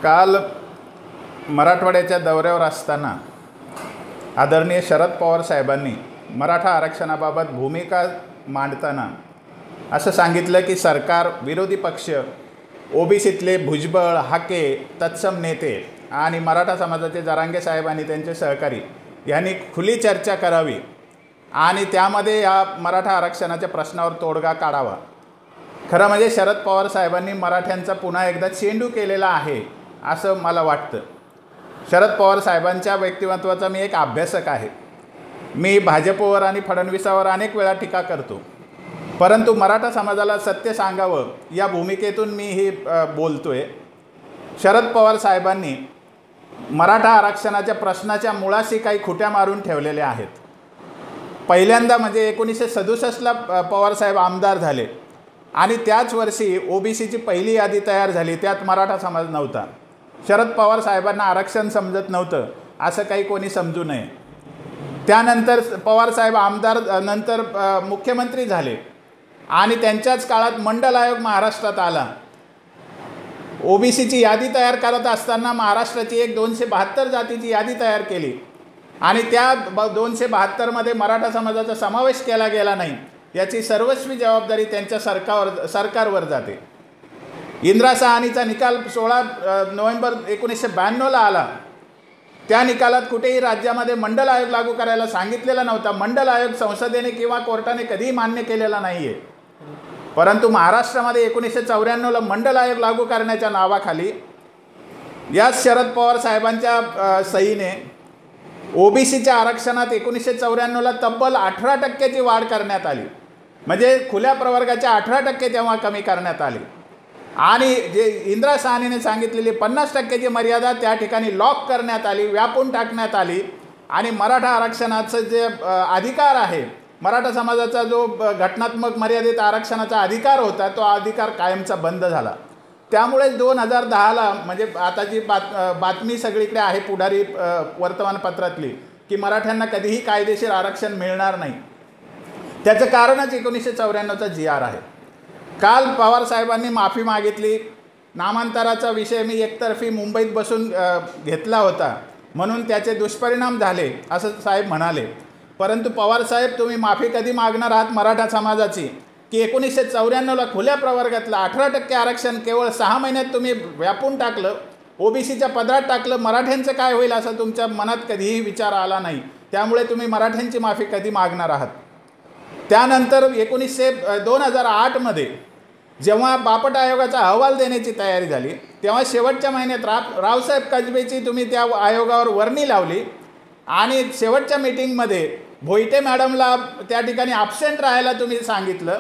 काल मराठवाड्याच्या दौऱ्यावर असताना आदरणीय शरद पवार साहेबांनी मराठा आरक्षणाबाबत भूमिका मांडताना असं सांगितलं की सरकार, विरोधी पक्ष, ओबीसीतले भुजबळ, हाके, तत्सम नेते आणि मराठा समाजाचे जरांगे साहेब आणि त्यांचे सहकारी यांनी खुली चर्चा करावी आणि त्यामध्ये या मराठा आरक्षणाच्या प्रश्नावर तोडगा काढावा। खरं म्हणजे शरद पवार साहेबांनी मराठ्यांचा पुन्हा एकदा चेंडू केलेला आहे असं मला वाटतं। शरद पवार साहेबांच्या व्यक्तिमत्वाचा मी एक अभ्यासक आहे। मी भाजपवर आणि फडणवीसावर अनेक वेळा टीका करतो, परंतु मराठा समाजाला सत्य सांगावं या भूमिकेतून मी ही बोलतोय। शरद पवार साहेबांनी मराठा आरक्षणाच्या प्रश्नाच्या मुळाशी काही खुट्या मारून ठेवलेल्या आहेत। पहिल्यांदा म्हणजे 1967ला पवार साहेब आमदार झाले आणि त्याच वर्षी ओबीसीची पहिली यादी तयार झाली, त्यात मराठा समाज नव्हता। शरद पवार साहेबांना आरक्षण समजत नव्हतं असं काही कोणी समजू नये। त्यानंतर पवार साहेब आमदार नंतर मुख्यमंत्री झाले आणि त्यांच्याच काळात मंडल आयोग महाराष्ट्रात आला। ओबीसीची यादी तयार करत असताना महाराष्ट्राची एक 272 जातीची यादी तयार केली आणि त्या 272 मध्ये मराठा समाजाचा समावेश केला गेला नाही, याची सर्वस्वी जबाबदारी त्यांच्या सरकारवर जाते। इंदिरा साहनीचा निकाल 16 नोव्हेंबर 1992ला आला। त्या निकालात कुठेही राज्यामध्ये मंडल आयोग लागू करायला सांगितलेला नव्हता। मंडल आयोग संसदेने किंवा कोर्टाने कधीही मान्य केलेला नाही आहे, परंतु महाराष्ट्रामध्ये 1994ला मंडल आयोग लागू करण्याच्या नावाखाली या शरद पवार साहेबांच्या सहीने ओबीसीच्या आरक्षणात 1994ला तब्बल 18% वाढ करण्यात आली। म्हणजे खुल्या प्रवर्गाच्या 18% तेव्हा कमी करण्यात आली आणि जे इंदिरा साहनीने सांगितलेली 50%ची मर्यादा त्या ठिकाणी लॉक करण्यात आली, व्यापून टाकण्यात आली आणि मराठा आरक्षणाचं जे अधिकार आहे, मराठा समाजाचा जो घटनात्मक मर्यादित आरक्षणाचा अधिकार होता, तो अधिकार कायमचा बंद झाला। त्यामुळे 2010ला म्हणजे आता जी बातमी सगळीकडे आहे पुढारी वर्तमानपत्रातली की मराठ्यांना कधीही कायदेशीर आरक्षण मिळणार नाही, त्याचं कारणच 1994चा GR आहे। काल पवार साहेबांनी माफी मागितली। नामांतराचा विषय मी एकतर्फी मुंबईत बसून घेतला होता म्हणून त्याचे दुष्परिणाम झाले असं साहेब म्हणाले, परंतु पवार साहेब तुम्ही माफी कधी मागणार आहात मराठा समाजाची की 1994ला खुल्या प्रवर्गातलं 18% आरक्षण केवळ 6 महिन्यात तुम्ही व्यापून टाकलं, ओबीसीच्या पदरात टाकलं, मराठ्यांचं काय होईल असं तुमच्या मनात कधीही विचार आला नाही, त्यामुळे तुम्ही मराठ्यांची माफी कधी मागणार आहात। त्यानंतर 2008 मध्ये जेव्हा बापट आयोगाचा अहवाल देण्याची तयारी झाली तेव्हा शेवटच्या महिन्यात रावसाहेब कसबेची तुम्ही त्या आयोगावर वर्णी लावली आणि शेवटच्या मीटिंगमध्ये भोईटे मॅडमला त्या ठिकाणी ॲब्सेंट राहायला तुम्ही सांगितलं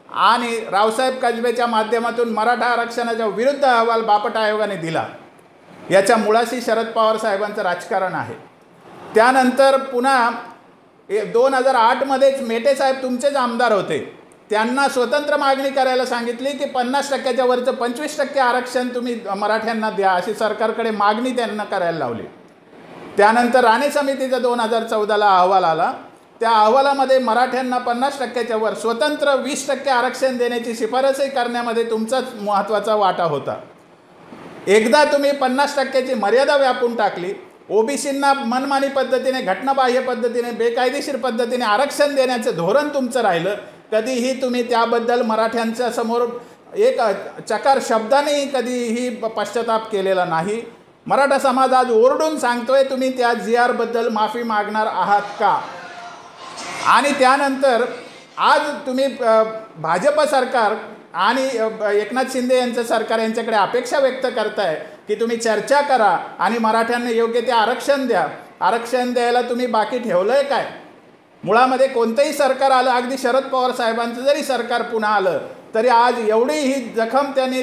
आणि रावसाहेब कसबेच्या माध्यमातून मराठा आरक्षणाच्या विरुद्ध अहवाल बापट आयोगाने दिला। याच्या मुळाशी शरद पवार साहेबांचं राजकारण आहे। त्यानंतर पुन्हा 2008 मध्येच मेटे साहेब तुमचेच आमदार होते, त्यांना स्वतंत्र मागणी करायला सांगितली की 50%च्या वरचं 25% आरक्षण तुम्ही मराठ्यांना द्या अशी सरकारकडे मागणी त्यांना करायला लावली। त्यानंतर राणे समितीचा 2014ला अहवाल आला, त्या अहवालामध्ये मराठ्यांना 50%च्या वर स्वतंत्र 20% आरक्षण देण्याची शिफारसही करण्यामध्ये तुमचाच महत्त्वाचा वाटा होता। एकदा तुम्ही 50%ची मर्यादा व्यापून टाकली, ओबीसींना मनमानी पद्धतीने, घटनाबाह्य पद्धतीने, बेकायदेशीर पद्धतीने आरक्षण देण्याचं धोरण तुमचं राहिलं, कधीही तुम्ही त्याबद्दल मराठ्यांच्या समोर एक चकार शब्दानेही कधीही पश्चाताप केलेला नाही। मराठा समाज आज ओरडून सांगतोय तुम्ही त्या GR बद्दल माफी मागणार आहात का? आणि त्यानंतर आज तुम्ही भाजप सरकार आणि एकनाथ शिंदे यांचं सरकार यांच्याकडे अपेक्षा व्यक्त करताय की तुम्ही चर्चा करा आणि मराठ्यांना योग्य ते आरक्षण द्या। आरक्षण द्यायला तुम्ही बाकी ठेवलंय काय? मुळामध्ये कोणतंही सरकार आलं, अगदी शरद पवार साहेबांचं जरी सरकार पुन्हा आलं तरी आज एवढी ही जखम त्यांनी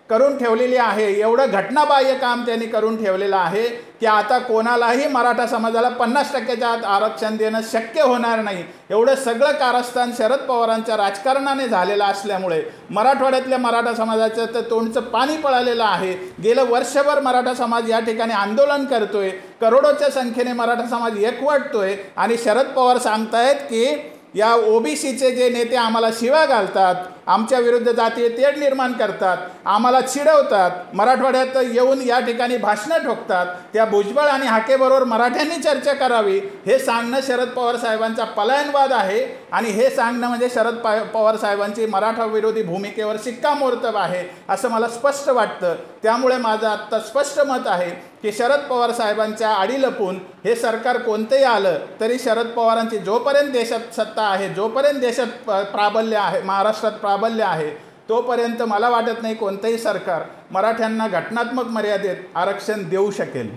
करून ठेवलेली आहे, एवढं घटनाबाह्य काम त्यांनी करून ठेवलेलं आहे की आता कोणालाही मराठा समाजाला 50%च्या आत आरक्षण देणं शक्य होणार नाही। एवढं सगळं कारस्थान शरद पवारांच्या राजकारणाने झालेलं असल्यामुळे मराठवाड्यातल्या मराठा समाजाचं तर तोंडचं पाणी पळालेलं आहे। गेलं वर्षभर मराठा समाज या ठिकाणी आंदोलन करतोय, करोडोच्या संख्येने मराठा समाज एकवटतोय आणि शरद पवार सांगतायत की या ओबीसीचे जे नेते आम्हाला शिव्या घालतात, आमच्या विरुद्ध जातीय तेढ निर्माण करतात, आम्हाला चिडवतात, मराठवाड्यात येऊन या ठिकाणी भाषणं ठोकतात, त्या भुजबळ आणि हाकेबरोबर मराठ्यांनी चर्चा करावी हे सांगणं शरद पवार साहेबांचा पलायनवाद आहे. आणि हे सांगणं म्हणजे शरद पवार साहेबांची मराठा विरोधी भूमिकेवर शिक्कामोर्तब आहे असं मला स्पष्ट वाटतं. त्यामुळे माझं आत्ता स्पष्ट मत आहे की शरद पवार साहेबांच्या आडी लपून हे सरकार कोणतंही आलं तरी शरद पवारांची जोपर्यंत देशात सत्ता आहे, जोपर्यंत देशात प्राबल्य आहे, महाराष्ट्रात प्राबल्य आहे, तोपर्यंत मला वाटत नाही कोणतंही सरकार मराठ्यांना घटनात्मक मर्यादेत आरक्षण देऊ शकेल.